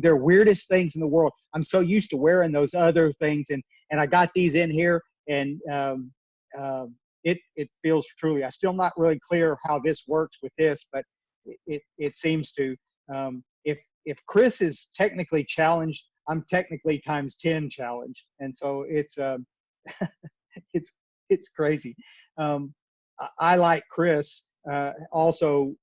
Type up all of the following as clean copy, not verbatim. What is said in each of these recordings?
they're weirdest things in the world. I'm so used to wearing those other things, and I got these in here, and it feels truly. I'm still not really clear how this works with this, but it seems to. If Chris is technically challenged, I'm technically times 10 challenged, and so it's it's it's crazy. I like Chris also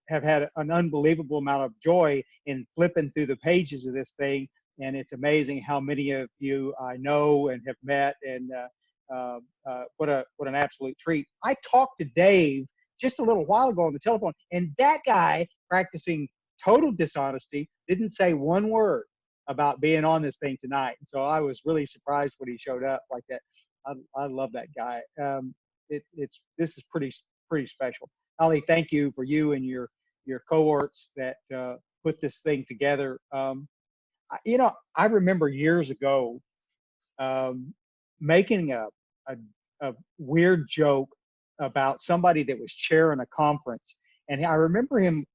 have had an unbelievable amount of joy in flipping through the pages of this thing, and it's amazing how many of you I know and have met, and what an absolute treat. I talked to Dave just a little while ago on the telephone, and that guy, practicing total dishonesty, didn't say one word about being on this thing tonight. And so I was really surprised when he showed up like that. I love that guy. This is pretty special. Ali, thank you for you and your cohorts that put this thing together. I remember years ago making a weird joke about somebody that was chairing a conference, and I remember him.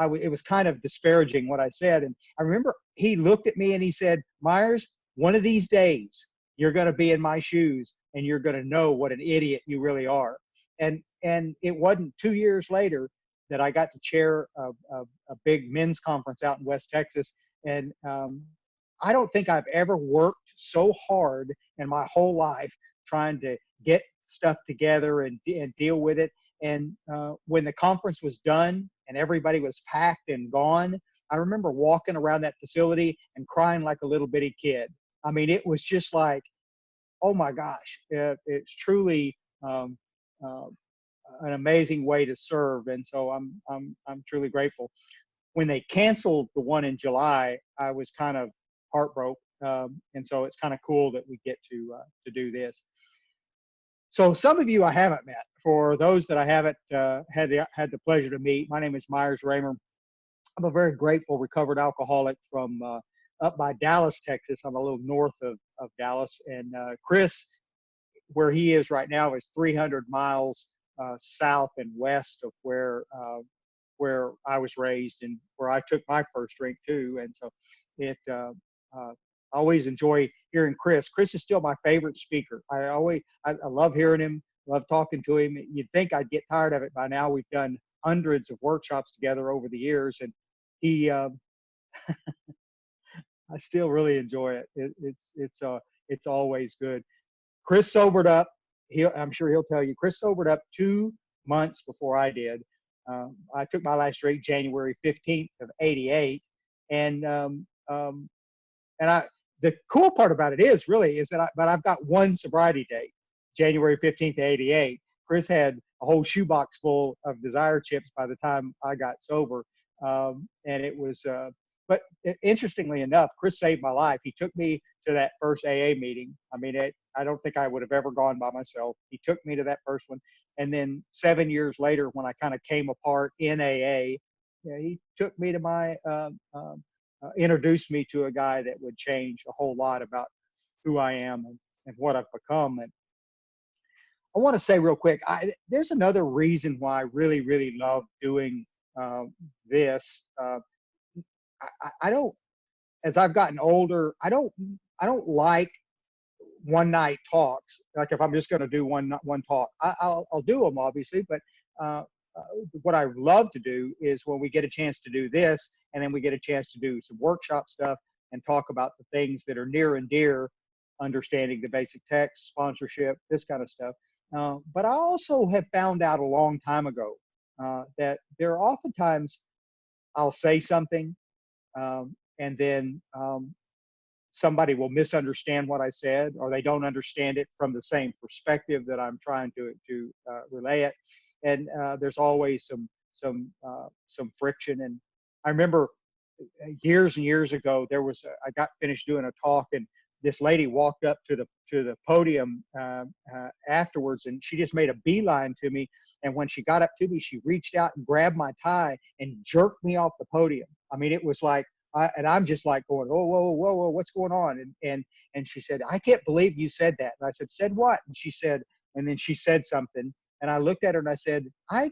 It was kind of disparaging what I said, and I remember he looked at me and he said, "Myers, one of these days you're going to be in my shoes, and you're going to know what an idiot you really are." And it wasn't 2 years later that I got to chair a big men's conference out in West Texas, and I don't think I've ever worked so hard in my whole life trying to get stuff together and deal with it. And when the conference was done and everybody was packed and gone, I remember walking around that facility and crying like a little bitty kid. I mean, it was just like, oh my gosh, it's truly an amazing way to serve. And so I'm truly grateful. When they canceled the one in July, I was kind of heartbroken. And so it's kind of cool that we get to do this. So some of you I haven't met. For those that I haven't had the pleasure to meet, my name is Myers Raymer. I'm a very grateful recovered alcoholic from up by Dallas, Texas. I'm a little north of Dallas. And Chris, where he is right now, is 300 miles south and west of where I was raised and where I took my first drink too. And so I always enjoy hearing Chris. Chris is still my favorite speaker. I love hearing him, love talking to him. You'd think I'd get tired of it by now. We've done hundreds of workshops together over the years, and he, I still really enjoy it. It's always good. Chris sobered up. I'm sure he'll tell you, Chris sobered up 2 months before I did. I took my last drink January 15th of '88, and the cool part about it is that I've got one sobriety date, January 15th, '88. Chris had a whole shoebox full of Desire chips by the time I got sober. And it was, but interestingly enough, Chris saved my life. He took me to that first AA meeting. I mean, I don't think I would have ever gone by myself. He took me to that first one. And then 7 years later, when I kind of came apart in AA, he took me to introduced me to a guy that would change a whole lot about who I am and what I've become. And I want to say real quick, there's another reason why I really, really love doing this. I don't, as I've gotten older, I don't like one night talks. Like if I'm just going to do one talk, I'll do them obviously, but what I love to do is when we get a chance to do this, and then we get a chance to do some workshop stuff and talk about the things that are near and dear, understanding the basic text, sponsorship, this kind of stuff. But I also have found out a long time ago that there are oftentimes I'll say something and then somebody will misunderstand what I said, or they don't understand it from the same perspective that I'm trying to relay it. And there's always some friction. And I remember years and years ago, I got finished doing a talk, and this lady walked up to the podium afterwards, and she just made a beeline to me. And when she got up to me, she reached out and grabbed my tie and jerked me off the podium. I mean, it was like, and I'm just like going, oh, whoa, what's going on? And she said, I can't believe you said that. And I said what? And she said, and then she said something, and I looked at her and I said, I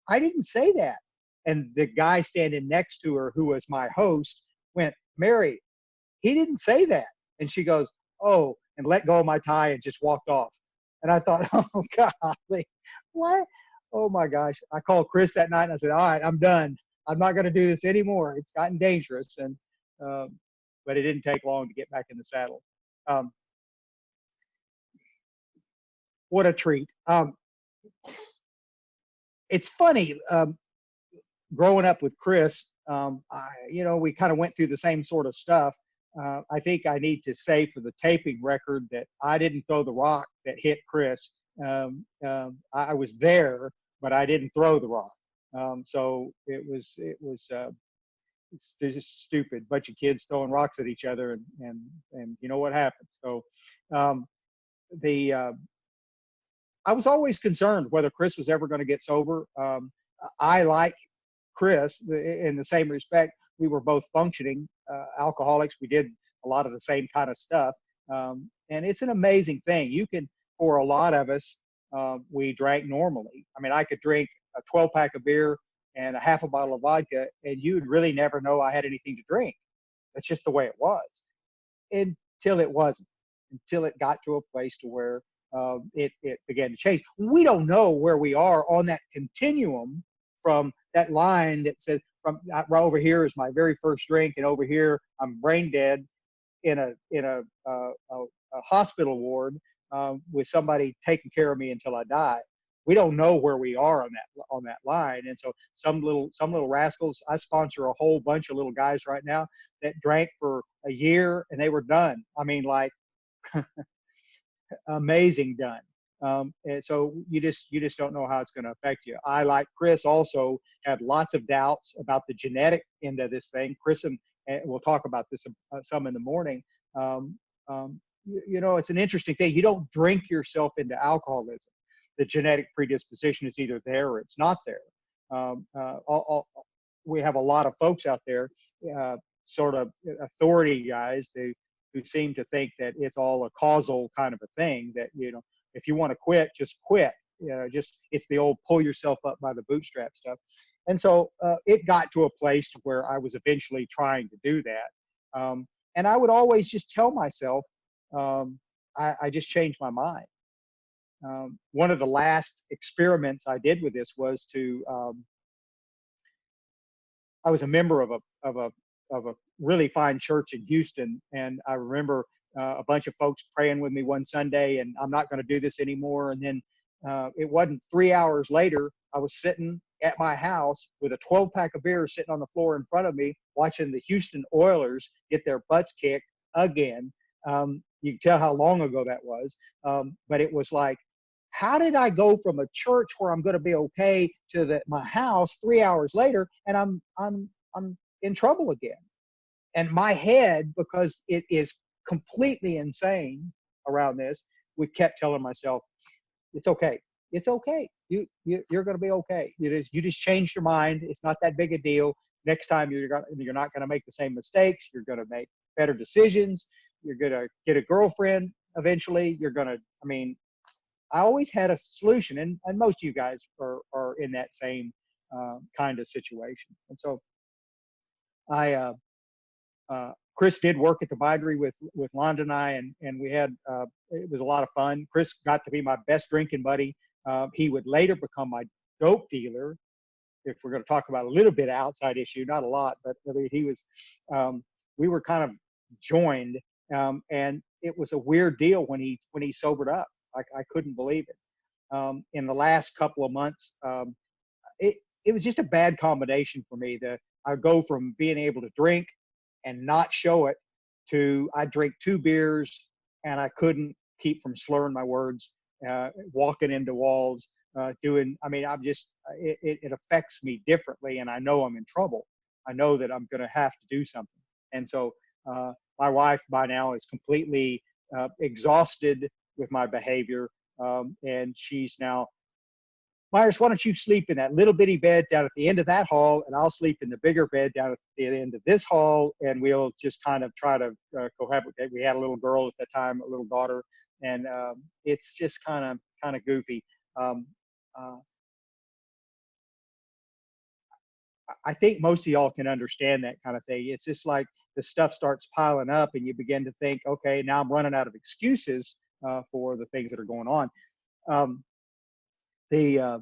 didn't say that. And the guy standing next to her, who was my host, went, Mary, he didn't say that. And she goes, oh, and let go of my tie and just walked off. And I thought, oh, golly, what? Oh, my gosh. I called Chris that night and I said, all right, I'm done. I'm not going to do this anymore. It's gotten dangerous. And, but it didn't take long to get back in the saddle. Um, what a treat. It's funny. Growing up with Chris, we kind of went through the same sort of stuff. I think I need to say for the taping record that I didn't throw the rock that hit Chris. I was there, but I didn't throw the rock. So it's just stupid. Bunch of kids throwing rocks at each other, and you know what happens. So um, the I was always concerned whether Chris was ever going to get sober. I like Chris in the same respect. We were both functioning alcoholics. We did a lot of the same kind of stuff. And it's an amazing thing. You can, for a lot of us, we drank normally. I mean, I could drink a 12-pack of beer and a half a bottle of vodka, and you'd really never know I had anything to drink. That's just the way it was. Until it wasn't, until it got to a place to where it began to change. We don't know where we are on that continuum from that line that says from right over here is my very first drink, and over here I'm brain dead in a hospital ward with somebody taking care of me until I die. We don't know where we are on that line, and so some little rascals. I sponsor a whole bunch of little guys right now that drank for a year and they were done. I mean, like amazing done. And so you just don't know how it's going to affect you. I, like Chris, also had lots of doubts about the genetic end of this thing. Chris and we'll talk about this some in the morning. It's an interesting thing. You don't drink yourself into alcoholism. The genetic predisposition is either there or it's not there. We have a lot of folks out there, sort of authority guys, who seem to think that it's all a causal kind of a thing, that, if you want to quit, just quit. It's the old pull yourself up by the bootstrap stuff. And so it got to a place where I was eventually trying to do that. And I would always just tell myself, I just changed my mind. One of the last experiments I did with this was I was a member of a really fine church in Houston, and I remember a bunch of folks praying with me one Sunday, and I'm not going to do this anymore. And then it wasn't 3 hours later, I was sitting at my house with a 12-pack of beer sitting on the floor in front of me, watching the Houston Oilers get their butts kicked again. You can tell how long ago that was, but it was like, how did I go from a church where I'm going to be okay to my house 3 hours later, and I'm in trouble again? And my head, because it is completely insane around this, we kept telling myself, it's okay. It's okay. You're going to be okay. You just changed your mind. It's not that big a deal. Next time you're not going to make the same mistakes. You're going to make better decisions. You're going to get a girlfriend eventually. I always had a solution, and most of you guys are in that same kind of situation. And so Chris did work at the bindery with Londa and I, and we had it was a lot of fun. Chris got to be my best drinking buddy. He would later become my dope dealer. If we're going to talk about a little bit of outside issue, not a lot, but I mean, he was. We were kind of joined, and it was a weird deal when he sobered up. I couldn't believe it. In the last couple of months, it was just a bad combination for me. I go from being able to drink and not show it to I drink 2 beers and I couldn't keep from slurring my words, walking into walls, it affects me differently, and I know I'm in trouble. I know that I'm going to have to do something. And so my wife by now is completely exhausted with my behavior. And she's now, Myers, why don't you sleep in that little bitty bed down at the end of that hall, and I'll sleep in the bigger bed down at the end of this hall, and we'll just kind of try to cohabitate. We had a little girl at that time, a little daughter, and it's just kind of goofy. Um, uh, I think most of y'all can understand that kind of thing. It's just like the stuff starts piling up and you begin to think, okay, now I'm running out of excuses for the things that are going on. Um, the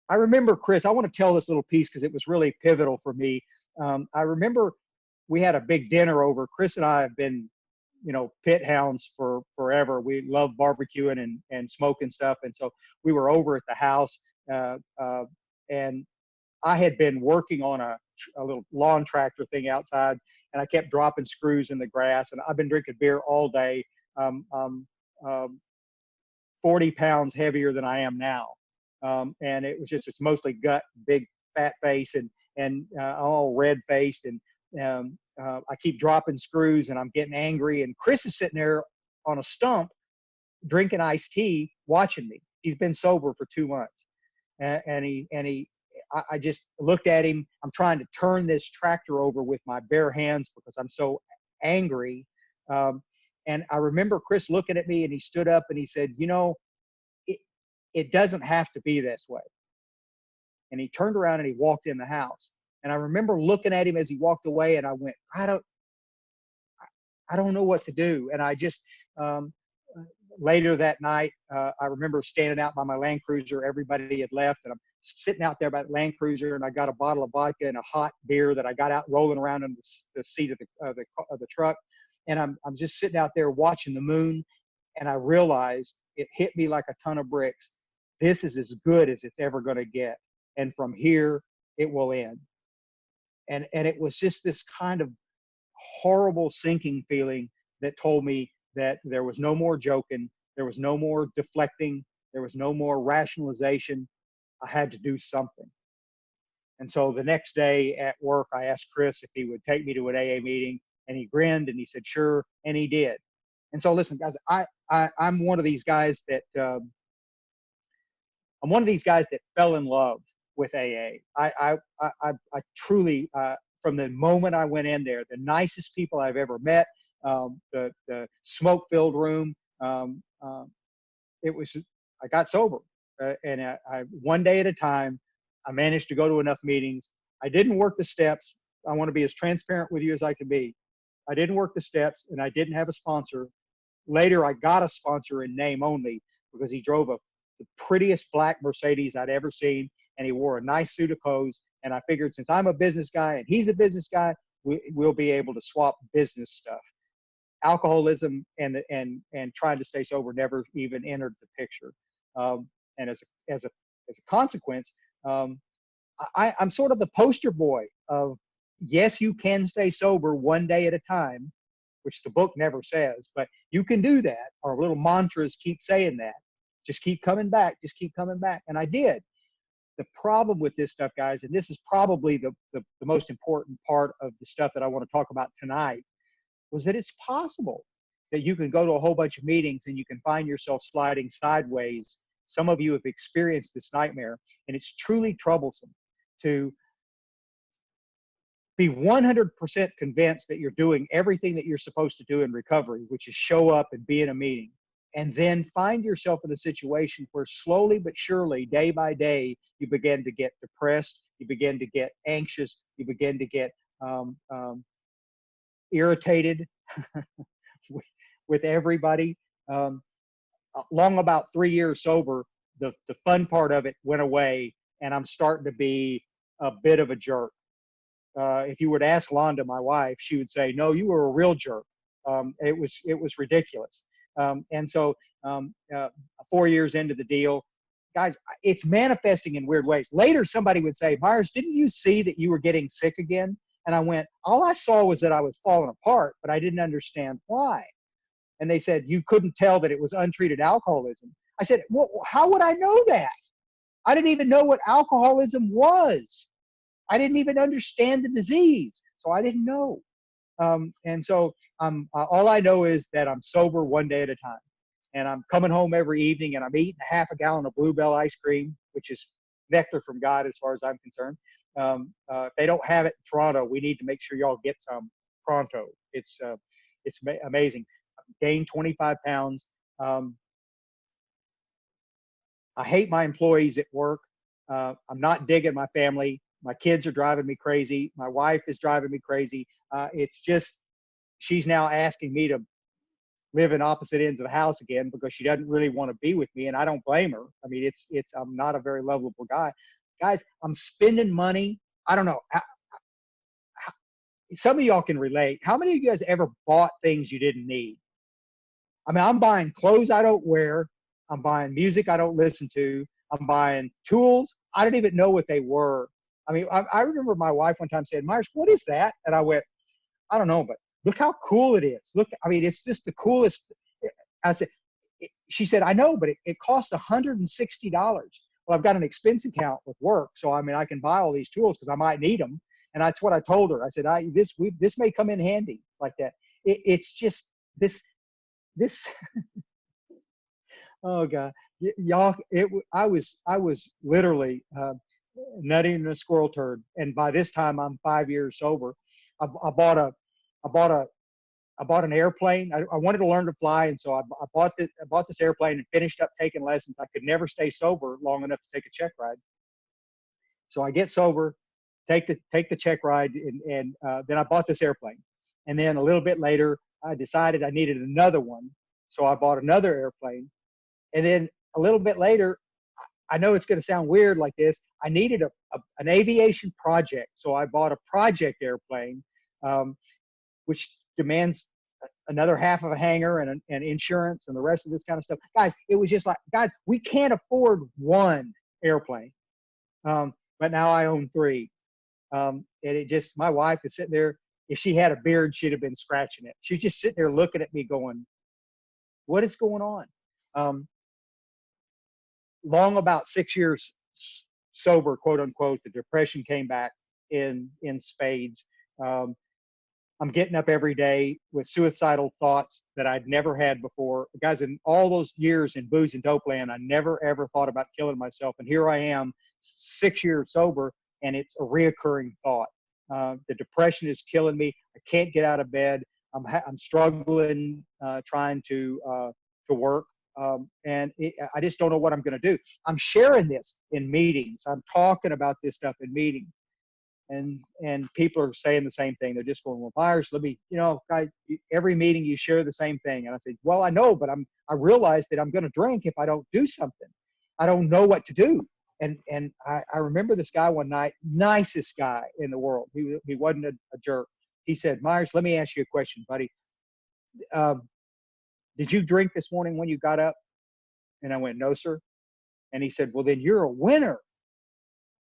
I remember, Chris, I want to tell this little piece because it was really pivotal for me. I remember we had a big dinner over. Chris and I have been, pit hounds for forever. We love barbecuing and smoking stuff. And so we were over at the house, and I had been working on a little lawn tractor thing outside, and I kept dropping screws in the grass. And I've been drinking beer all day. I'm 40 pounds heavier than I am now. And it's mostly gut, big fat face, and all red faced. And I keep dropping screws, and I'm getting angry. And Chris is sitting there on a stump drinking iced tea, watching me. He's been sober for 2 months. I just looked at him. I'm trying to turn this tractor over with my bare hands because I'm so angry. And I remember Chris looking at me, and he stood up and he said, it doesn't have to be this way. And he turned around and he walked in the house. And I remember looking at him as he walked away, and I went, I don't know what to do. And I just, later that night, I remember standing out by my Land Cruiser. Everybody had left, and I'm sitting out there by the Land Cruiser, and I got a bottle of vodka and a hot beer that I got out rolling around in the seat of the truck. And I'm just sitting out there watching the moon, and I realized it hit me like a ton of bricks. This is as good as it's ever going to get, and from here it will end. And it was just this kind of horrible sinking feeling that told me that there was no more joking, there was no more deflecting, there was no more rationalization. I had to do something. And so the next day at work, I asked Chris if he would take me to an AA meeting, and he grinned and he said, sure, and he did. And so listen, guys, I'm one of these guys that fell in love with AA. I truly, from the moment I went in there, the nicest people I've ever met, the smoke-filled room. I got sober, and I one day at a time. I managed to go to enough meetings. I didn't work the steps. I want to be as transparent with you as I can be. I didn't work the steps, and I didn't have a sponsor. Later, I got a sponsor in name only because he drove the prettiest black Mercedes I'd ever seen, and he wore a nice suit of clothes. And I figured, since I'm a business guy and he's a business guy, we'll be able to swap business stuff. Alcoholism and trying to stay sober never even entered the picture. And as a consequence, I'm sort of the poster boy of, yes, you can stay sober one day at a time, which the book never says, but you can do that. Our little mantras keep saying that. Just keep coming back. Just keep coming back. And I did. The problem with this stuff, guys, and this is probably the most important part of the stuff that I want to talk about tonight, was that it's possible that you can go to a whole bunch of meetings and you can find yourself sliding sideways. Some of you have experienced this nightmare, and it's truly troublesome to be 100% convinced that you're doing everything that you're supposed to do in recovery, which is show up and be in a meeting, and then find yourself in a situation where slowly but surely, day by day, you begin to get depressed, you begin to get anxious, you begin to get irritated with everybody. Long about 3 years sober, the fun part of it went away, and I'm starting to be a bit of a jerk. If you were to ask Londa, my wife, she would say, no, you were a real jerk. It was ridiculous. And so 4 years into the deal, guys, it's manifesting in weird ways. Later, somebody would say, Myers, didn't you see that you were getting sick again? And I went, all I saw was that I was falling apart, but I didn't understand why. And they said, you couldn't tell that it was untreated alcoholism. I said, well, how would I know that? I didn't even know what alcoholism was. I didn't even understand the disease, so I didn't know. And so all I know is that I'm sober one day at a time. And I'm coming home every evening, and I'm eating half a gallon of Bluebell ice cream, which is nectar from God as far as I'm concerned. If they don't have it in Toronto, we need to make sure y'all get some pronto. It's amazing. I've gained 25 pounds. I hate my employees at work. I'm not digging my family. My kids are driving me crazy. My wife is driving me crazy. It's just, she's now asking me to live in opposite ends of the house again because she doesn't really want to be with me, and I don't blame her. I mean, I'm not a very lovable guy. Guys, I'm spending money. I don't know. Some of y'all can relate. How many of you guys ever bought things you didn't need? I mean, I'm buying clothes I don't wear. I'm buying music I don't listen to. I'm buying tools. I didn't even know what they were. I mean, I remember my wife one time saying, Myers, what is that? And I went, I don't know, but look how cool it is. Look, I mean, it's just the coolest. I said, she said, I know, but it costs $160. Well, I've got an expense account with work. So, I mean, I can buy all these tools because I might need them. And that's what I told her. I said, this may come in handy like that. It's just this, oh God, y'all, I was literally nutting in a squirrel turd. And by this time I'm 5 years sober. I bought an airplane. I wanted to learn to fly. And so I bought this airplane and finished up taking lessons. I could never stay sober long enough to take a check ride. So I get sober, take the check ride, and then I bought this airplane. And then a little bit later, I decided I needed another one. So I bought another airplane. And then a little bit later, I know it's going to sound weird like this, I needed an aviation project. So I bought a project airplane, which demands another half of a hangar and insurance and the rest of this kind of stuff. Guys, it was just like, guys, we can't afford one airplane. But now I own three. And it just, my wife is sitting there. If she had a beard, she'd have been scratching it. She's just sitting there looking at me going, what is going on? Long about 6 years sober, quote unquote, the depression came back in spades. I'm getting up every day with suicidal thoughts that I'd never had before. Guys, in all those years in booze and dope land, I never ever thought about killing myself. And here I am, 6 years sober, and it's a reoccurring thought. The depression is killing me. I can't get out of bed. I'm struggling trying to work. I just don't know what I'm going to do. I'm sharing this in meetings. I'm talking about this stuff in meetings. And people are saying the same thing. They're just going, well, Myers, let me, guys, every meeting you share the same thing. And I said, well, I know, but I realize that I'm going to drink if I don't do something. I don't know what to do. And I remember this guy one night, nicest guy in the world. He wasn't a jerk. He said, Myers, let me ask you a question, buddy. Did you drink this morning when you got up? And I went, no, sir. And he said, well, then you're a winner.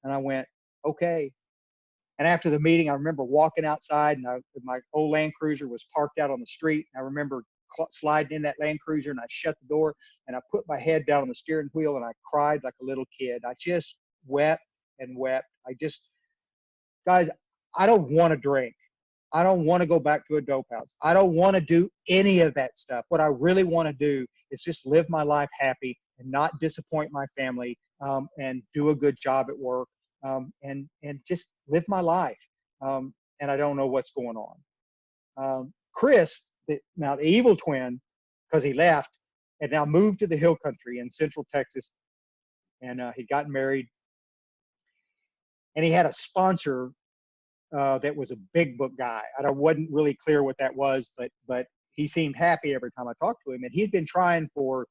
And I went, okay. And after the meeting, I remember walking outside, and my old Land Cruiser was parked out on the street. And I remember sliding in that Land Cruiser, and I shut the door, and I put my head down on the steering wheel, and I cried like a little kid. I just wept and wept. Guys, I don't want to drink. I don't want to go back to a dope house. I don't want to do any of that stuff. What I really want to do is just live my life happy and not disappoint my family, and do a good job at work. And just live my life. And I don't know what's going on. Chris, now the evil twin, because he left, and now moved to the hill country in Central Texas, and he'd gotten married, and he had a sponsor that was a big book guy. I wasn't really clear what that was, but he seemed happy every time I talked to him, and he'd been trying for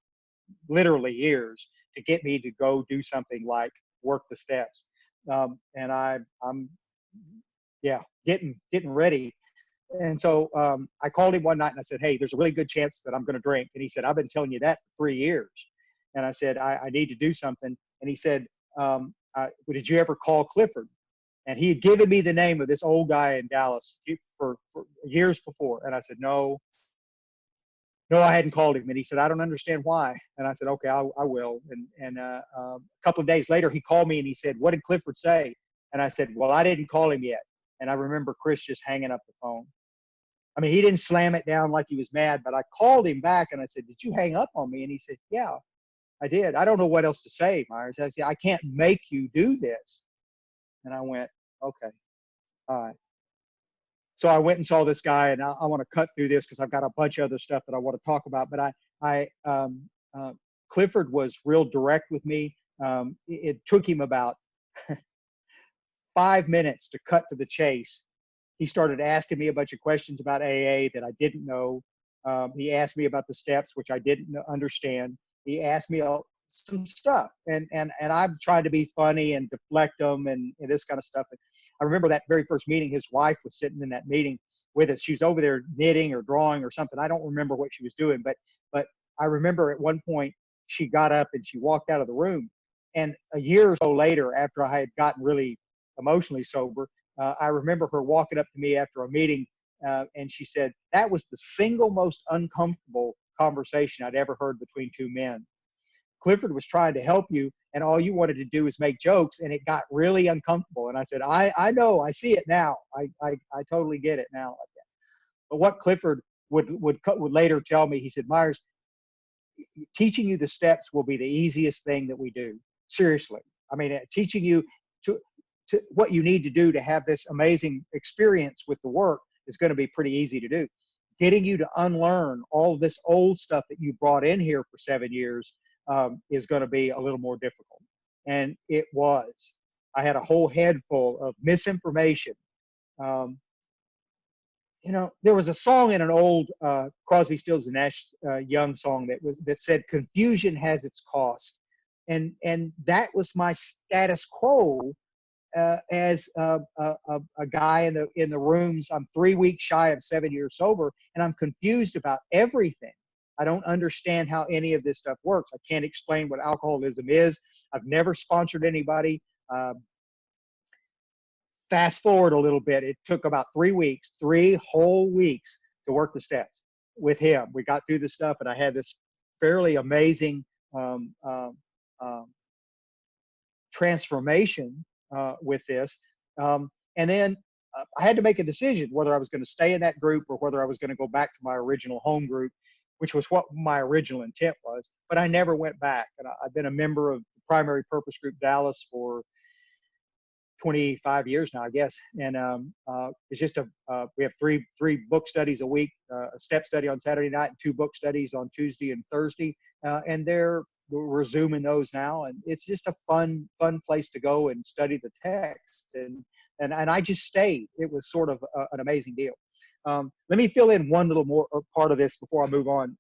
literally years to get me to go do something like work the steps. And I'm getting ready. And so I called him one night and I said, hey, there's a really good chance that I'm going to drink. And he said, I've been telling you that for 3 years. And I said, I need to do something. And he said, did you ever call Clifford? And he had given me the name of this old guy in Dallas for years before. And I said, no, I hadn't called him. And he said, I don't understand why. And I said, okay, I will. And a couple of days later, he called me and he said, what did Clifford say? And I said, well, I didn't call him yet. And I remember Chris just hanging up the phone. I mean, he didn't slam it down like he was mad, but I called him back and I said, did you hang up on me? And he said, yeah, I did. I don't know what else to say, Myers. I said, I can't make you do this. And I went, okay, all right. So I went and saw this guy, and I want to cut through this because I've got a bunch of other stuff that I want to talk about. But Clifford was real direct with me. It took him about 5 minutes to cut to the chase, he started asking me a bunch of questions about AA that I didn't know. He asked me about the steps, which I didn't understand. He asked me some stuff, and I'm trying to be funny and deflect them and this kind of stuff. And I remember that very first meeting, his wife was sitting in that meeting with us. She was over there knitting or drawing or something. I don't remember what she was doing, but I remember at one point she got up and she walked out of the room. And a year or so later, after I had gotten really emotionally sober, I remember her walking up to me after a meeting, and she said, that was the single most uncomfortable conversation I'd ever heard between two men. Clifford was trying to help you, and all you wanted to do was make jokes, and it got really uncomfortable. And I said, I know, I see it now. I totally get it now. But what Clifford would later tell me, he said, Myers, teaching you the steps will be the easiest thing that we do. Seriously. I mean, teaching you to what you need to do to have this amazing experience with the work is going to be pretty easy to do. Getting you to unlearn all this old stuff that you brought in here for 7 years is going to be a little more difficult. And it was. I had a whole head full of misinformation. You know, there was a song in an old Crosby, Stills and Nash Young song that said, "Confusion has its cost," and that was my status quo as a guy in the rooms. I'm 3 weeks shy of 7 years sober, and I'm confused about everything. I don't understand how any of this stuff works. I can't explain what alcoholism is. I've never sponsored anybody. Fast forward a little bit, it took about 3 weeks, 3 whole weeks to work the steps with him. We got through the stuff, and I had this fairly amazing transformation with this. And then I had to make a decision whether I was going to stay in that group or whether I was going to go back to my original home group, which was what my original intent was. But I never went back. And I've been a member of the Primary Purpose Group Dallas for 25 years now, I guess. And it's just we have three book studies a week, a step study on Saturday night and 2 book studies on Tuesday and Thursday. And we're resuming those now. And it's just a fun place to go and study the text. And I just stayed. It was sort of an amazing deal. Let me fill in one little more part of this before I move on.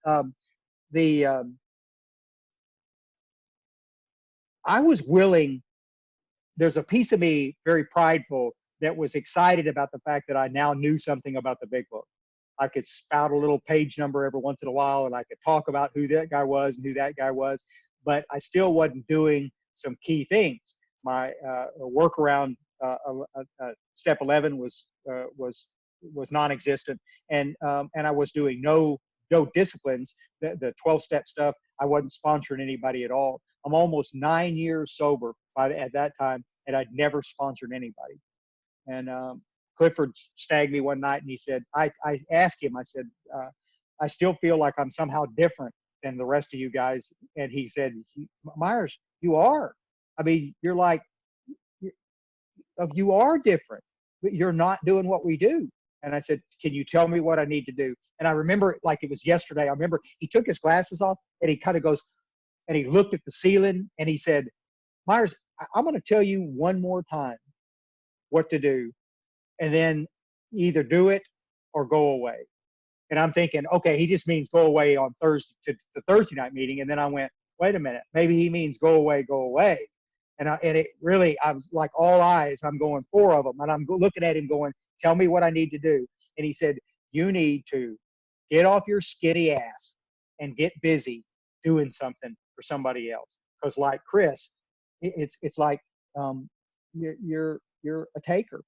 I was willing. There's a piece of me, very prideful, that was excited about the fact that I now knew something about the big book. I could spout a little page number every once in a while, and I could talk about who that guy was and who that guy was, but I still wasn't doing some key things. My workaround step 11 was non-existent, and I was doing no disciplines. The 12-step stuff, I wasn't sponsoring anybody at all. I'm almost 9 years sober at that time, and I'd never sponsored anybody. And Clifford snagged me one night, and he said, I asked him, I said, I still feel like I'm somehow different than the rest of you guys. And he said, Myers, you are. I mean, you are different, but you're not doing what we do. And I said, can you tell me what I need to do? And I remember it like it was yesterday. I remember he took his glasses off, and he kind of goes, and he looked at the ceiling, and he said, Myers, I'm going to tell you one more time what to do, and then either do it or go away. And I'm thinking, okay, he just means go away on Thursday to the Thursday night meeting. And then I went, wait a minute, maybe he means go away, go away. And it really, I was like all eyes. I'm going 4 of them, and I'm looking at him going, tell me what I need to do. And he said, you need to get off your skinny ass and get busy doing something for somebody else. Because like Chris, it's like you're a taker.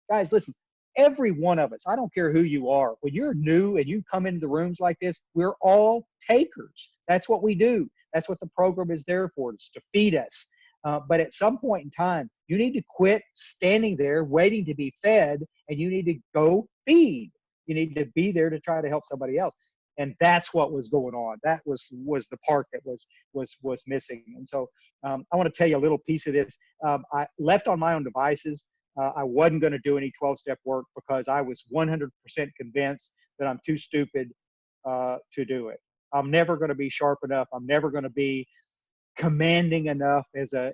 Guys, listen, every one of us, I don't care who you are, when you're new and you come into the rooms like this, we're all takers. That's what we do. That's what the program is there for. It's to feed us. But at some point in time, you need to quit standing there waiting to be fed, and you need to go feed. You need to be there to try to help somebody else. And that's what was going on. That was the part that was missing. And so I want to tell you a little piece of this. I left on my own devices. I wasn't going to do any 12-step work because I was 100% convinced that I'm too stupid to do it. I'm never going to be sharp enough. I'm never going to be commanding enough as a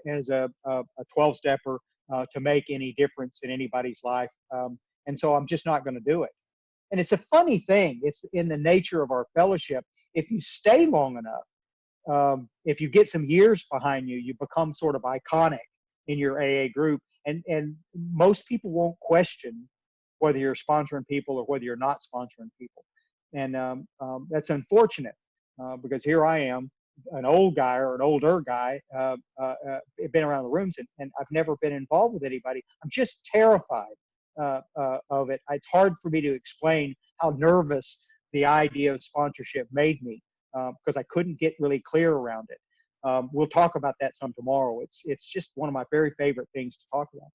12-stepper to make any difference in anybody's life. And so I'm just not going to do it. And it's a funny thing. It's in the nature of our fellowship. If you stay long enough, if you get some years behind you, you become sort of iconic in your AA group. And most people won't question whether you're sponsoring people or whether you're not sponsoring people. And that's unfortunate because here I am, an old guy or an older guy, been around the rooms, and I've never been involved with anybody. I'm just terrified of it. It's hard for me to explain how nervous the idea of sponsorship made me because I couldn't get really clear around it. We'll talk about that some tomorrow. It's just one of my very favorite things to talk about.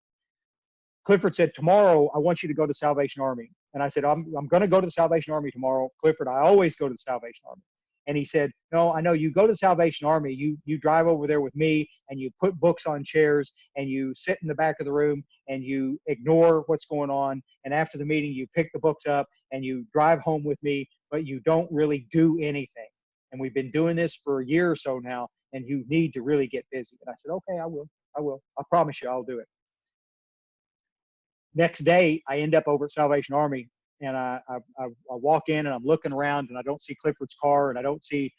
Clifford said, tomorrow, I want you to go to Salvation Army. And I said, I'm going to go to the Salvation Army tomorrow. Clifford, I always go to the Salvation Army. And he said, no, I know you go to the Salvation Army, you drive over there with me and you put books on chairs and you sit in the back of the room and you ignore what's going on. And after the meeting, you pick the books up and you drive home with me, but you don't really do anything. And we've been doing this for a year or so now, and you need to really get busy. And I said, okay, I will. I promise you I'll do it. Next day, I end up over at Salvation Army, and I walk in and I'm looking around and I don't see Clifford's car and I don't see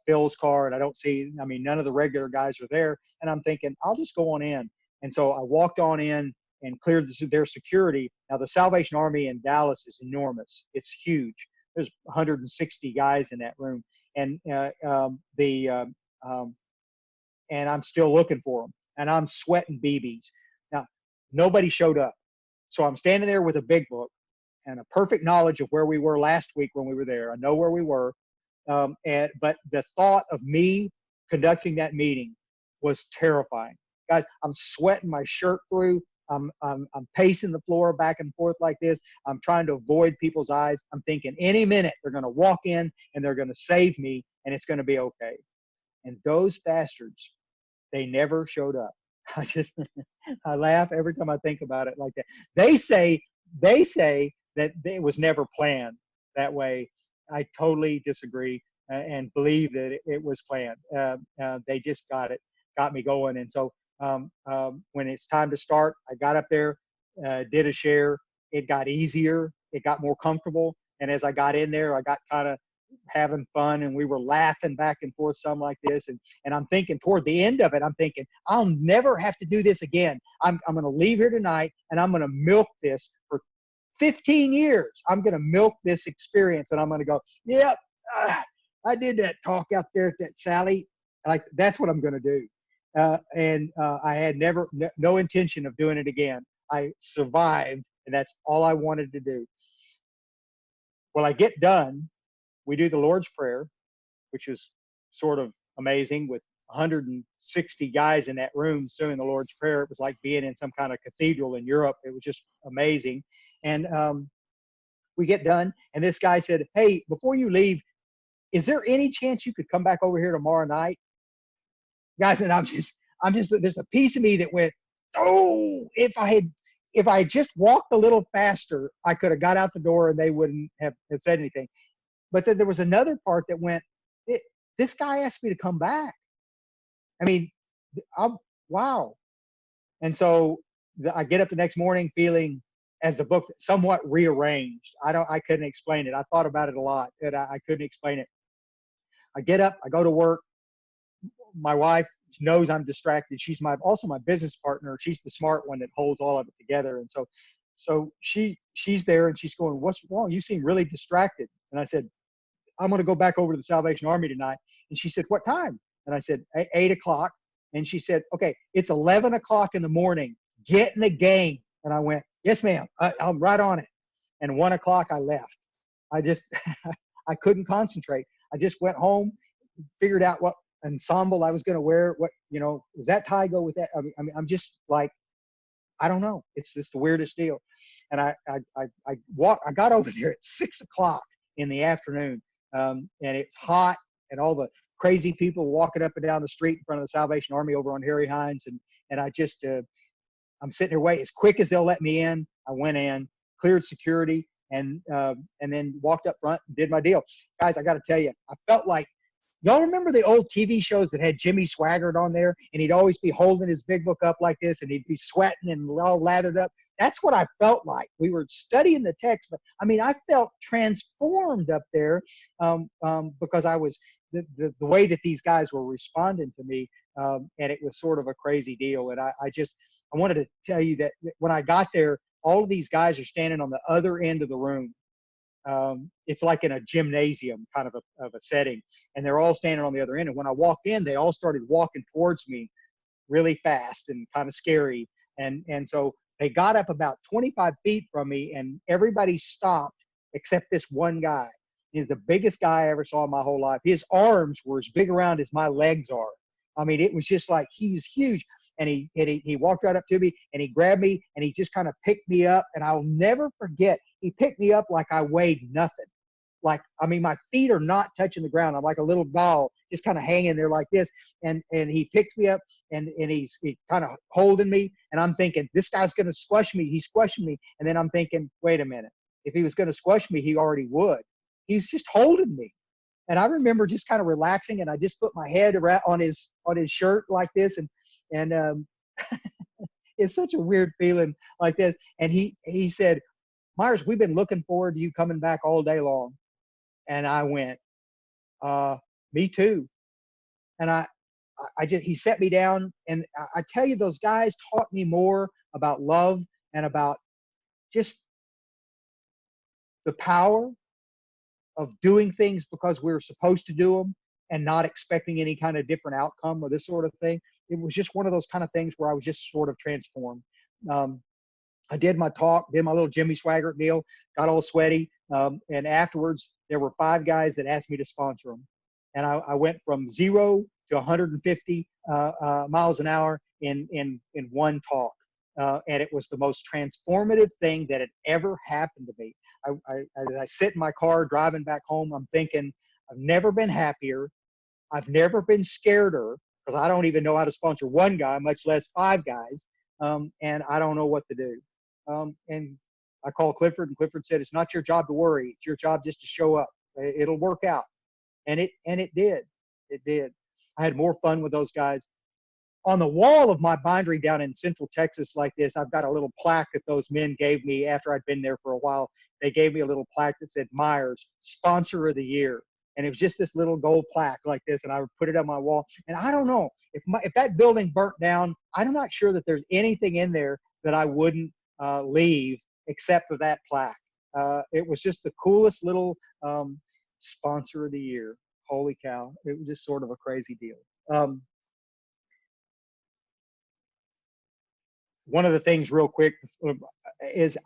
Phil's car and I don't see, I mean, none of the regular guys are there. And I'm thinking, I'll just go on in. And so I walked on in and cleared their security. Now, the Salvation Army in Dallas is enormous. It's huge. There's 160 guys in that room. And and I'm still looking for them. And I'm sweating BBs. Now, nobody showed up. So I'm standing there with a big book and a perfect knowledge of where we were last week when we were there. I know where we were. But the thought of me conducting that meeting was terrifying. Guys, I'm sweating my shirt through. I'm pacing the floor back and forth like this. I'm trying to avoid people's eyes. I'm thinking any minute they're going to walk in and they're going to save me and it's going to be okay. And those bastards, they never showed up. I laugh every time I think about it like that. They say that it was never planned that way. I totally disagree and believe that it was planned. They just got me going. And so when it's time to start, I got up there, did a share. It got easier. It got more comfortable. And as I got in there, I got kind of having fun and we were laughing back and forth some like this. And I'm thinking toward the end of it, I'm thinking, I'll never have to do this again. I'm going to leave here tonight and I'm going to milk this for 15 years. I'm going to milk this experience and I'm going to go, yep, I did that talk out there at that Sally. Like, that's what I'm going to do. I had no intention of doing it again. I survived and that's all I wanted to do. Well, I get done. We do the Lord's Prayer, which is sort of amazing with 160 guys in that room doing the Lord's Prayer. It was like being in some kind of cathedral in Europe. It was just amazing. And we get done, and this guy said, hey, before you leave, is there any chance you could come back over here tomorrow night? Guys, and I'm just, there's a piece of me that went, oh, if I had just walked a little faster, I could have got out the door and they wouldn't have said anything. But then there was another part that went, this guy asked me to come back. I mean, wow. And so I get up the next morning feeling as the book somewhat rearranged. I couldn't explain it. I thought about it a lot, and I couldn't explain it. I get up, I go to work. My wife knows I'm distracted. She's also my business partner. She's the smart one that holds all of it together. And so she's there and she's going, what's wrong? You seem really distracted. And I said, I'm going to go back over to the Salvation Army tonight. And she said, what time? And I said, 8 o'clock. And she said, okay, it's 11 o'clock in the morning. Get in the game. And I went, yes, ma'am. I'm right on it. And 1 o'clock, I left. I I couldn't concentrate. I just went home, figured out what ensemble I was going to wear. What, does that tie go with that? I mean, I'm just like, I don't know. It's just the weirdest deal. And I got over there at 6 o'clock in the afternoon. And it's hot and all the crazy people walking up and down the street in front of the Salvation Army over on Harry Hines. And I just, I'm sitting there waiting as quick as they'll let me in. I went in, cleared security, and then walked up front and did my deal. Guys, I got to tell you, I felt like Y'all remember the old TV shows that had Jimmy Swaggart on there, and he'd always be holding his big book up like this, and he'd be sweating and all lathered up? That's what I felt like. We were studying the text, but I mean, I felt transformed up there because I was the way that these guys were responding to me, and it was sort of a crazy deal. And I wanted to tell you that when I got there, all of these guys are standing on the other end of the room. It's like in a gymnasium kind of a setting, and they're all standing on the other end. And when I walked in, they all started walking towards me really fast and kind of scary. And so they got up about 25 feet from me, and everybody stopped except this one guy. He's the biggest guy I ever saw in my whole life. His arms were as big around as my legs are. I mean, it was just like, he was huge. And he walked right up to me, and he grabbed me, and he just kind of picked me up. And I'll never forget, he picked me up like I weighed nothing. Like, I mean, my feet are not touching the ground. I'm like a little ball just kind of hanging there like this. And he picks me up, and he's kind of holding me. And I'm thinking, this guy's going to squash me. He's squashing me. And then I'm thinking, wait a minute. If he was going to squash me, he already would. He's just holding me. And I remember just kind of relaxing, and I just put my head around on his shirt like this, and it's such a weird feeling like this. And he said, Myers, we've been looking forward to you coming back all day long. And I went, me too. And he set me down, and I tell you, those guys taught me more about love and about just the power of doing things because we were supposed to do them and not expecting any kind of different outcome or this sort of thing. It was just one of those kind of things where I was just sort of transformed. I did my talk, did my little Jimmy Swaggart deal, got all sweaty. And afterwards, there were 5 guys that asked me to sponsor them. And I went from 0 to 150 miles an hour in one talk. And it was the most transformative thing that had ever happened to me. I sit in my car driving back home. I'm thinking, I've never been happier. I've never been scareder, because I don't even know how to sponsor one guy, much less 5 guys. And I don't know what to do. And I called Clifford, and Clifford said, it's not your job to worry. It's your job just to show up. It'll work out. And it did. It did. I had more fun with those guys. On the wall of my bindery down in Central Texas like this, I've got a little plaque that those men gave me after I'd been there for a while. They gave me a little plaque that said, Myers, Sponsor of the Year. And it was just this little gold plaque like this, and I would put it on my wall. And I don't know, if that building burnt down, I'm not sure that there's anything in there that I wouldn't leave except for that plaque. It was just the coolest little Sponsor of the Year. Holy cow. It was just sort of a crazy deal. One of the things real quick is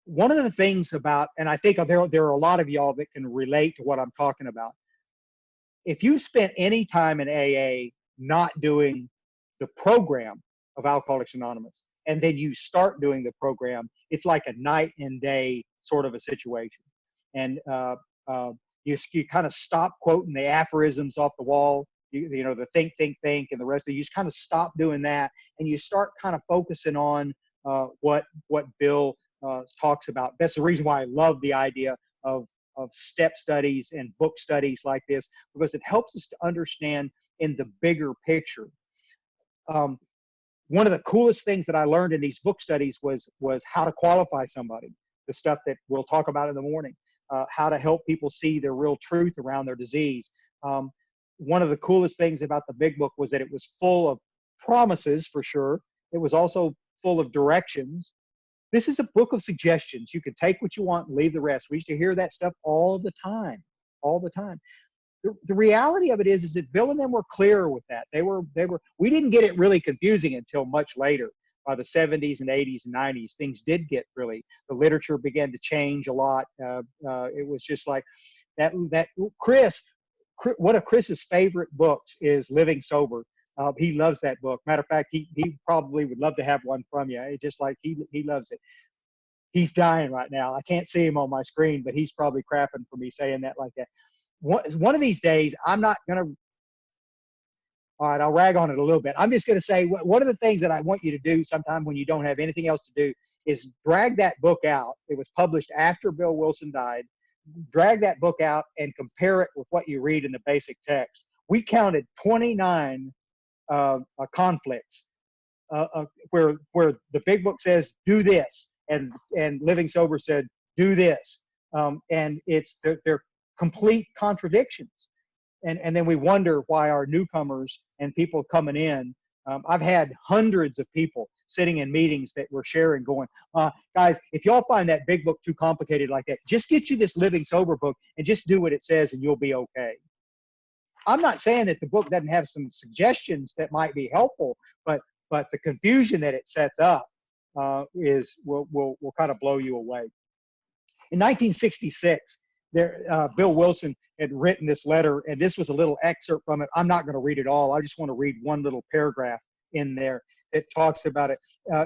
one of the things about, and I think there are a lot of y'all that can relate to what I'm talking about. If you spent any time in AA not doing the program of Alcoholics Anonymous, and then you start doing the program, it's like a night and day sort of a situation. And you kind of stop quoting the aphorisms off the wall. You know, the think, and the rest of it. You just kind of stop doing that, and you start kind of focusing on what Bill talks about. That's the reason why I love the idea of step studies and book studies like this, because it helps us to understand in the bigger picture. One of the coolest things that I learned in these book studies was how to qualify somebody, the stuff that we'll talk about in the morning, how to help people see their real truth around their disease. One of the coolest things about the big book was that it was full of promises, for sure. It was also full of directions. This is a book of suggestions. You can take what you want and leave the rest. We used to hear that stuff all the time, all the time. The reality of it is that Bill and them were clearer with that. We didn't get it really confusing until much later. By the 70s and 80s and 90s, things did get really, the literature began to change a lot. It was just like that Chris, one of Chris's favorite books is Living Sober. He loves that book. Matter of fact, he probably would love to have one from you. It's just like he loves it. He's dying right now. I can't see him on my screen, but he's probably crapping for me saying that like that. One of these days, I'm not going to, all right, I'll rag on it a little bit. I'm just going to say one of the things that I want you to do sometime when you don't have anything else to do is drag that book out. It was published after Bill Wilson died. drag that book out and compare it with what you read in the basic text. We counted 29 conflicts where the big book says do this, and Living Sober said do this, and they're complete contradictions. And then we wonder why our newcomers and people coming in. I've had hundreds of people sitting in meetings that were sharing, going, guys, if y'all find that big book too complicated like that, just get you this Living Sober book and just do what it says and you'll be okay. I'm not saying that the book doesn't have some suggestions that might be helpful, but the confusion that it sets up will kind of blow you away. In 1966, Bill Wilson had written this letter, and this was a little excerpt from it. I'm not going to read it all. I just want to read one little paragraph in there that talks about it.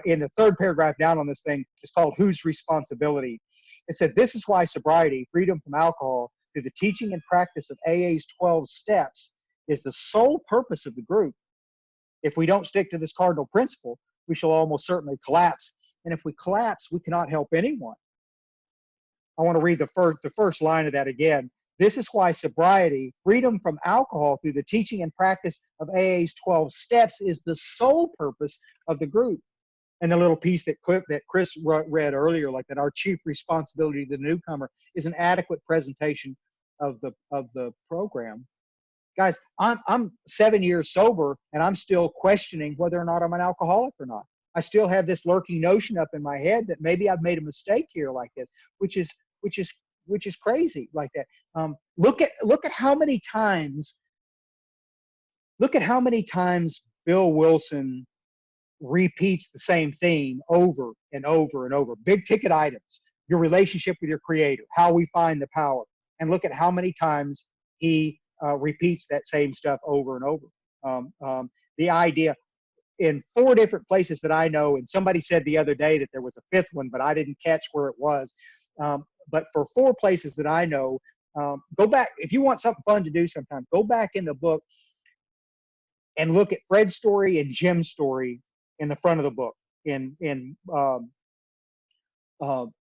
In the third paragraph down on this thing, it's called Whose Responsibility? It said, this is why sobriety, freedom from alcohol, through the teaching and practice of AA's 12 steps, is the sole purpose of the group. If we don't stick to this cardinal principle, we shall almost certainly collapse. And if we collapse, we cannot help anyone. I want to read the first line of that again. This is why sobriety, freedom from alcohol through the teaching and practice of AA's 12 steps, is the sole purpose of the group. And the little piece that Chris read earlier, like that our chief responsibility to the newcomer is an adequate presentation of the program. Guys, I'm 7 years sober, and I'm still questioning whether or not I'm an alcoholic or not. I still have this lurking notion up in my head that maybe I've made a mistake here like this, which is crazy like that. Look at how many times Bill Wilson repeats the same theme over and over and over. Big ticket items, your relationship with your creator, how we find the power. And look at how many times he repeats that same stuff over and over. The idea in 4 different places that I know, and somebody said the other day that there was a 5th one, but I didn't catch where it was. But for 4 places that I know, go back, if you want something fun to do sometime, go back in the book and look at Fred's story and Jim's story in the front of the book.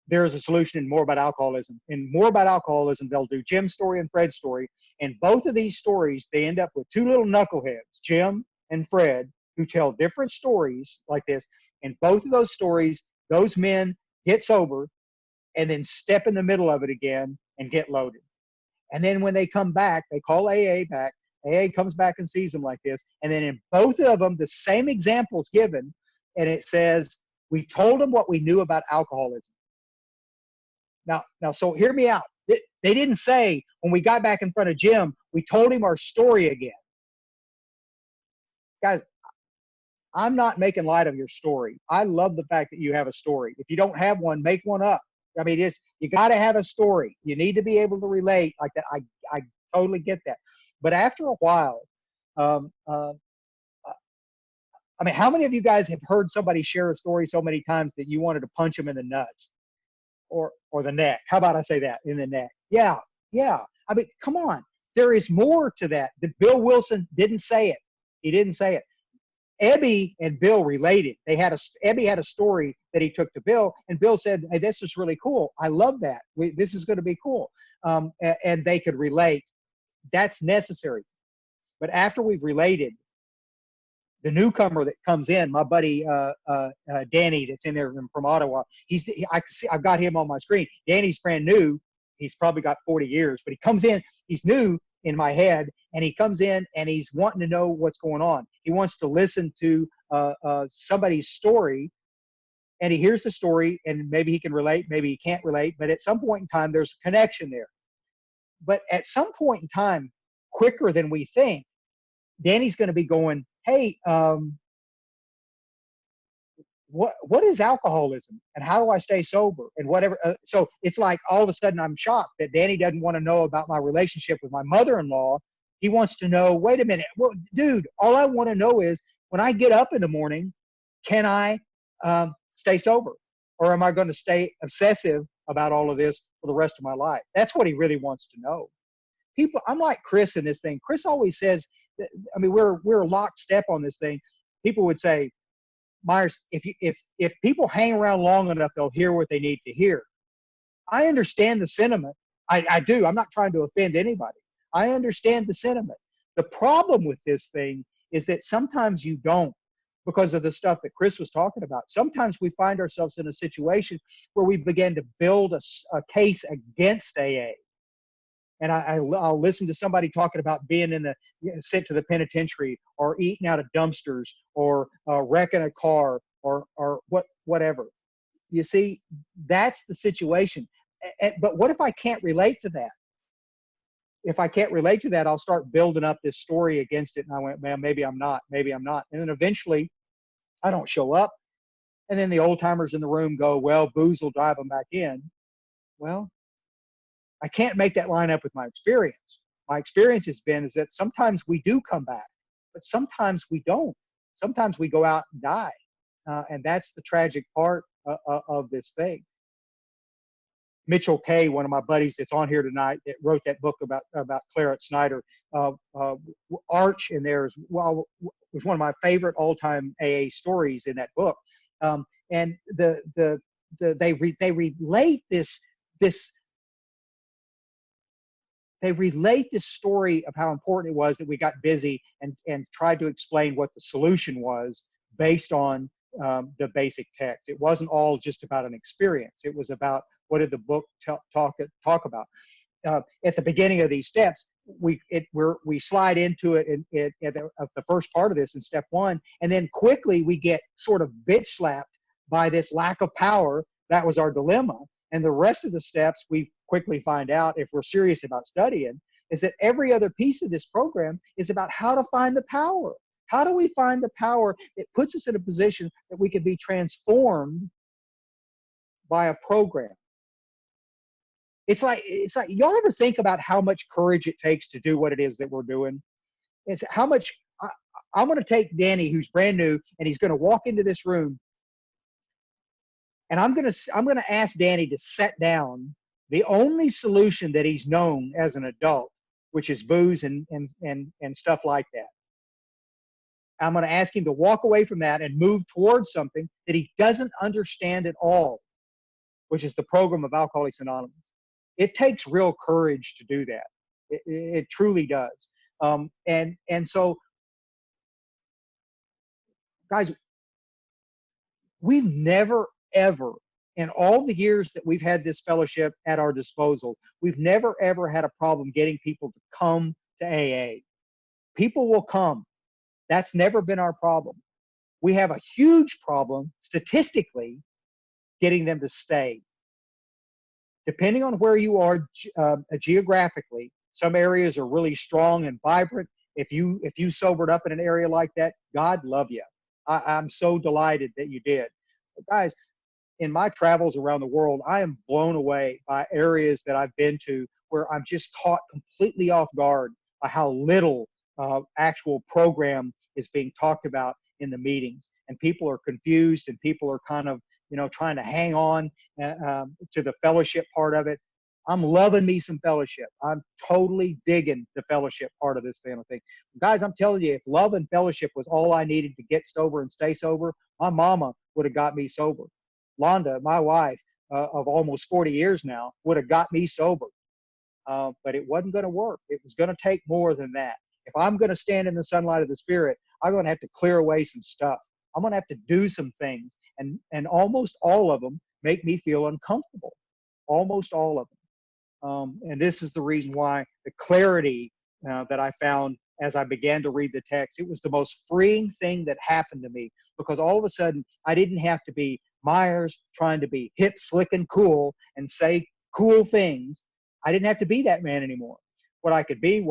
There's a solution in More About Alcoholism. In More About Alcoholism, they'll do Jim's story and Fred's story. And both of these stories, they end up with 2 little knuckleheads, Jim and Fred, who tell different stories like this. And both of those stories, those men get sober and then step in the middle of it again and get loaded. And then when they come back, they call AA back. AA comes back and sees them like this. And then in both of them, the same example is given. And it says, we told them what we knew about alcoholism. Now, so hear me out. They didn't say, when we got back in front of Jim, we told him our story again. Guys, I'm not making light of your story. I love the fact that you have a story. If you don't have one, make one up. I mean, you got to have a story. You need to be able to relate like that. I totally get that. But after a while, I mean, how many of you guys have heard somebody share a story so many times that you wanted to punch them in the nuts or the neck? How about I say that, in the neck? Yeah. I mean, come on. There is more to that. Bill Wilson didn't say it. He didn't say it. Ebby and Bill related. Ebby had a story that he took to Bill, and Bill said, hey, this is really cool. I love that. This is going to be cool. And they could relate. That's necessary. But after we've related, the newcomer that comes in, my buddy Danny, that's in there from Ottawa, I've got him on my screen. Danny's brand new. He's probably got 40 years, but he comes in, he's new in my head, and he comes in and he's wanting to know what's going on. He wants to listen to somebody's story, and he hears the story, and maybe he can relate, maybe he can't relate, but at some point in time, there's a connection there. But at some point in time, quicker than we think, Danny's going to be going, hey, what is alcoholism, and how do I stay sober, and whatever. So it's like all of a sudden I'm shocked that Danny doesn't want to know about my relationship with my mother-in-law. He wants to know, wait a minute, well, dude, all I want to know is when I get up in the morning, can I stay sober, or am I going to stay obsessive about all of this for the rest of my life? That's what he really wants to know. People, I'm like Chris in this thing. Chris always says, I mean, we're lockstep on this thing. People would say, Myers, if people hang around long enough, they'll hear what they need to hear. I understand the sentiment, I do. I'm not trying to offend anybody. I understand the sentiment. The problem with this thing is that sometimes you don't, because of the stuff that Chris was talking about. Sometimes we find ourselves in a situation where we begin to build a case against AA. And I'll listen to somebody talking about being sent to the penitentiary, or eating out of dumpsters, or wrecking a car, or whatever. You see, that's the situation. But what if I can't relate to that? If I can't relate to that, I'll start building up this story against it. And I went, man, maybe I'm not, maybe I'm not. And then eventually I don't show up. And then the old timers in the room go, well, booze will drive them back in. Well, I can't make that line up with my experience. My experience has been is that sometimes we do come back, but sometimes we don't. Sometimes we go out and die. And that's the tragic part of this thing. Mitchell Kay, one of my buddies that's on here tonight, that wrote that book about Clarence Snyder. Arch in there is, well, was one of my favorite all-time AA stories in that book. And they relate this story of how important it was that we got busy and tried to explain what the solution was based on the basic text. It wasn't all just about an experience. It was about what did the book talk about. At the beginning of these steps, we slide into it at the first part of this in step one, and then quickly we get sort of bitch slapped by this lack of power. That was our dilemma. And the rest of the steps, we quickly find out, if we're serious about studying, is that every other piece of this program is about how to find the power. How do we find the power that puts us in a position that we can be transformed by a program? It's like y'all ever think about how much courage it takes to do what it is that we're doing? It's how much I'm going to take Danny, who's brand new, and he's going to walk into this room, and I'm going to ask Danny to set down the only solution that he's known as an adult, which is booze and stuff like that. I'm going to ask him to walk away from that and move towards something that he doesn't understand at all, which is the program of Alcoholics Anonymous. It takes real courage to do that. It truly does. And so, guys, we've never, ever, in all the years that we've had this fellowship at our disposal, we've never, ever had a problem getting people to come to AA. People will come. That's never been our problem. We have a huge problem, statistically, getting them to stay. Depending on where you are geographically, some areas are really strong and vibrant. If you sobered up in an area like that, God love you. I'm so delighted that you did. But guys, in my travels around the world, I am blown away by areas that I've been to where I'm just caught completely off guard by how little actual program is being talked about in the meetings. And people are confused, and people are kind of, trying to hang on to the fellowship part of it. I'm loving me some fellowship. I'm totally digging the fellowship part of this thing. Guys, I'm telling you, if love and fellowship was all I needed to get sober and stay sober, my mama would have got me sober. Londa, my wife of almost 40 years now, would have got me sober. But it wasn't going to work. It was going to take more than that. If I'm going to stand in the sunlight of the Spirit, I'm going to have to clear away some stuff. I'm going to have to do some things. And almost all of them make me feel uncomfortable. Almost all of them. And this is the reason why the clarity that I found as I began to read the text, it was the most freeing thing that happened to me, because all of a sudden I didn't have to be Myers trying to be hip, slick, and cool and say cool things. I didn't have to be that man anymore. What I could be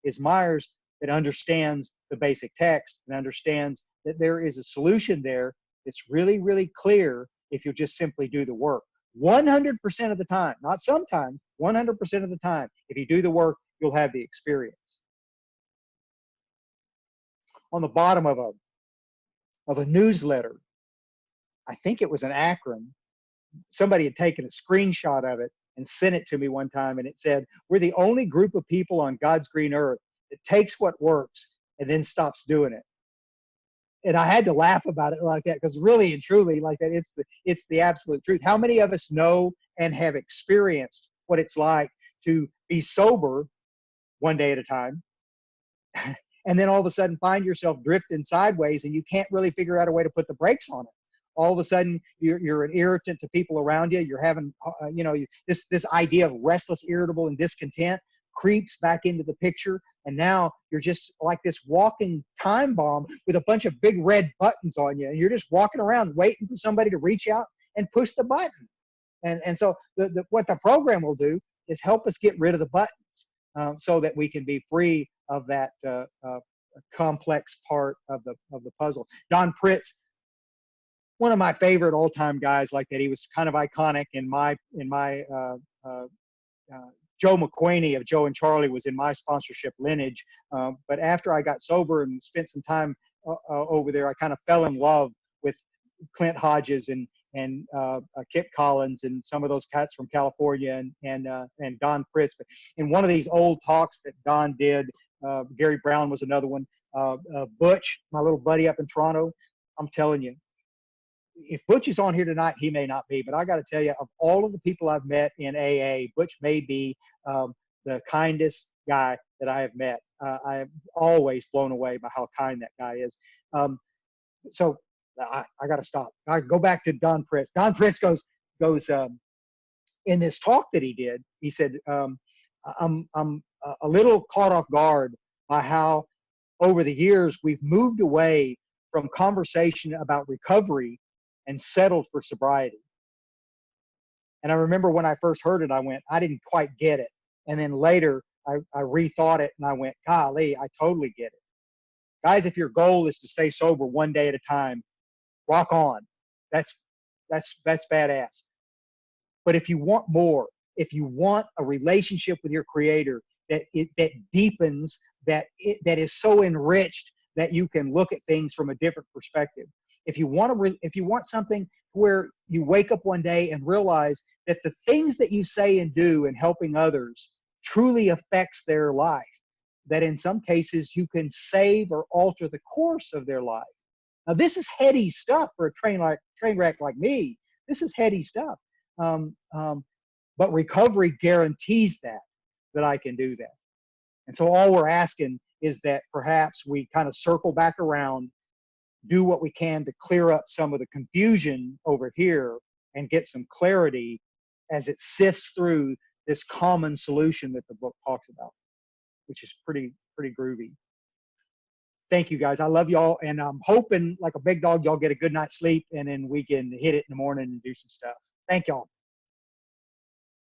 is Myers that understands the basic text and understands that there is a solution there that's really, really clear if you just simply do the work. 100% of the time, not sometimes, 100% of the time, if you do the work, you'll have the experience. On the bottom of a newsletter, I think it was an Akron, somebody had taken a screenshot of it and sent it to me one time, and it said, "We're the only group of people on God's green earth that takes what works and then stops doing it." And I had to laugh about it like that, because really and truly, like that, it's the absolute truth. How many of us know and have experienced what it's like to be sober one day at a time, and then all of a sudden find yourself drifting sideways and you can't really figure out a way to put the brakes on it. All of a sudden you're an irritant to people around you. You're having, this idea of restless, irritable, and discontent creeps back into the picture. And now you're just like this walking time bomb with a bunch of big red buttons on you. And you're just walking around waiting for somebody to reach out and push the button. And so what the program will do is help us get rid of the buttons, so that we can be free of that complex part of the puzzle. Don Pritz, one of my favorite all-time guys like that. He was kind of iconic in my Joe McQuaney of Joe and Charlie was in my sponsorship lineage. But after I got sober and spent some time over there, I kind of fell in love with Clint Hodges and Kip Collins and some of those cats from California and Don Pritz. But in one of these old talks that Don did, Gary Brown was another one. Butch, my little buddy up in Toronto, I'm telling you, if Butch is on here tonight, he may not be, but I got to tell you, of all of the people I've met in AA, Butch may be the kindest guy that I have met. I am always blown away by how kind that guy is. So I got to stop. I go back to Don Pritz. Don Pritz goes in this talk that he did. He said, I'm a little caught off guard by how over the years we've moved away from conversation about recovery and settled for sobriety. And I remember when I first heard it, I went, I didn't quite get it. And then later I rethought it and I went, golly, I totally get it. Guys, if your goal is to stay sober one day at a time, rock on. That's badass. But if you want more, if you want a relationship with your creator that deepens, that is so enriched that you can look at things from a different perspective. If you want something where you wake up one day and realize that the things that you say and do in helping others truly affects their life, that in some cases you can save or alter the course of their life. Now this is heady stuff for a train wreck like me. This is heady stuff. But recovery guarantees that I can do that. And so all we're asking is that perhaps we kind of circle back around, do what we can to clear up some of the confusion over here and get some clarity as it sifts through this common solution that the book talks about, which is pretty groovy. Thank you guys. I love y'all. And I'm hoping like a big dog, y'all get a good night's sleep and then we can hit it in the morning and do some stuff. Thank y'all.